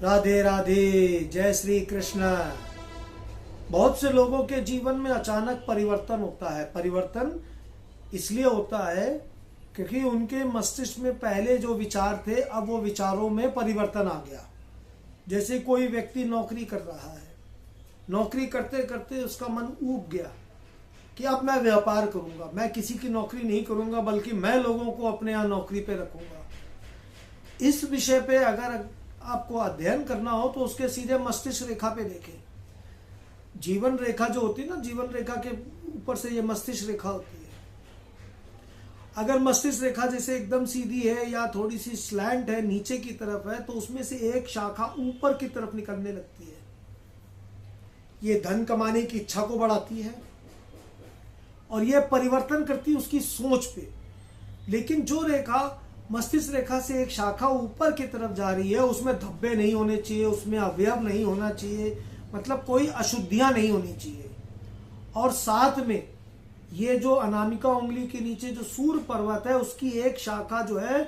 राधे राधे, जय श्री कृष्ण। बहुत से लोगों के जीवन में अचानक परिवर्तन होता है। परिवर्तन इसलिए होता है क्योंकि उनके मस्तिष्क में पहले जो विचार थे, अब वो विचारों में परिवर्तन आ गया। जैसे कोई व्यक्ति नौकरी कर रहा है, नौकरी करते करते उसका मन ऊब गया कि अब मैं व्यापार करूंगा, मैं किसी की नौकरी नहीं करूंगा, बल्कि मैं लोगों को अपने यहाँ नौकरी पे रखूंगा। इस विषय पे अगर आपको अध्ययन करना हो तो उसके सीधे मस्तिष्क रेखा पे देखें। जीवन रेखा जो होती है ना, जीवन रेखा के ऊपर से ये मस्तिष्क रेखा होती है। अगर मस्तिष्क रेखा जैसे एकदम सीधी है या थोड़ी सी स्लैंट है, नीचे की तरफ है, तो उसमें से एक शाखा ऊपर की तरफ निकलने लगती है। ये धन कमाने की इच्छा को बढ़ाती है और ये परिवर्तन करती है उसकी सोच पे। लेकिन जो रेखा मस्तिष्क रेखा से एक शाखा ऊपर की तरफ जा रही है, उसमें धब्बे नहीं होने चाहिए, उसमें अवयव नहीं होना चाहिए, मतलब कोई अशुद्धियां नहीं होनी चाहिए। और साथ में ये जो अनामिका उंगली के नीचे जो सूर्य पर्वत है, उसकी एक शाखा जो है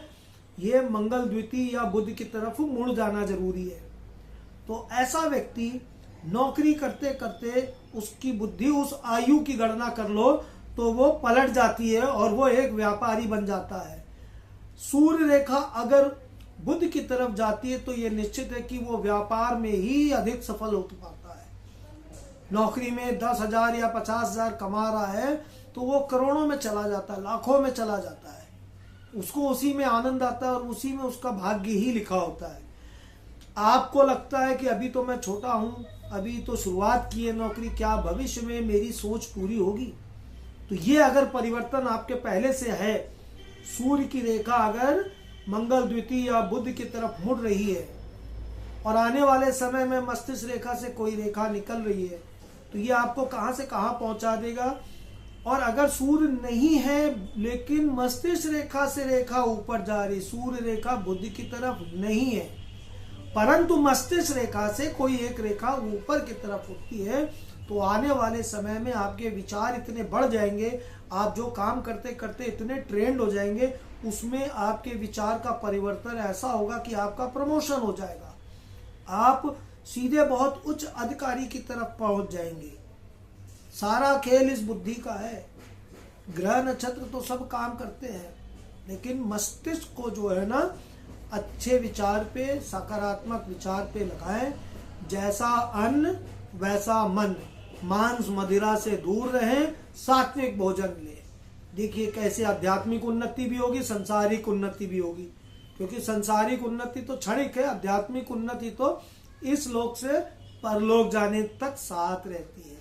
ये मंगल द्वितीय या बुध की तरफ मुड़ जाना जरूरी है। तो ऐसा व्यक्ति नौकरी करते करते उसकी बुद्धि, उस आयु की गणना कर लो तो वो पलट जाती है और वो एक व्यापारी बन जाता है। सूर्य रेखा अगर बुध की तरफ जाती है तो ये निश्चित है कि वो व्यापार में ही अधिक सफल हो पाता है। नौकरी में 10,000 या 50,000 कमा रहा है तो वो करोड़ों में चला जाता है, लाखों में चला जाता है। उसको उसी में आनंद आता है और उसी में उसका भाग्य ही लिखा होता है। आपको लगता है कि अभी तो मैं छोटा हूं, अभी तो शुरुआत की है नौकरी, क्या भविष्य में मेरी सोच पूरी होगी? तो ये अगर परिवर्तन आपके पहले से है, सूर्य की रेखा अगर मंगल द्वितीय या बुध की तरफ मुड़ रही है और आने वाले समय में मस्तिष्क रेखा से कोई रेखा निकल रही है, तो ये आपको कहां से कहां पहुंचा देगा। और अगर सूर्य नहीं है लेकिन मस्तिष्क रेखा से रेखा ऊपर जा रही, सूर्य रेखा बुध की तरफ नहीं है परंतु मस्तिष्क रेखा से कोई एक रेखा ऊपर की तरफ उठती है, तो आने वाले समय में आपके विचार इतने बढ़ जाएंगे, आप जो काम करते करते इतने ट्रेंड हो जाएंगे, उसमें आपके विचार का परिवर्तन ऐसा होगा कि आपका प्रमोशन हो जाएगा, आप सीधे बहुत उच्च अधिकारी की तरफ पहुंच जाएंगे। सारा खेल इस बुद्धि का है। ग्रह नक्षत्र तो सब काम करते हैं, लेकिन मस्तिष्क को जो है ना, अच्छे विचार पे, सकारात्मक विचार पे लगाएं। जैसा अन्न वैसा मन, मांस मदिरा से दूर रहें, सात्विक भोजन लें। देखिए कैसे आध्यात्मिक उन्नति भी होगी, संसारिक उन्नति भी होगी। क्योंकि संसारिक उन्नति तो क्षणिक है, आध्यात्मिक उन्नति तो इस लोक से परलोक जाने तक साथ रहती है।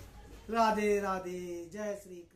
राधे राधे, जय श्री कृष्ण।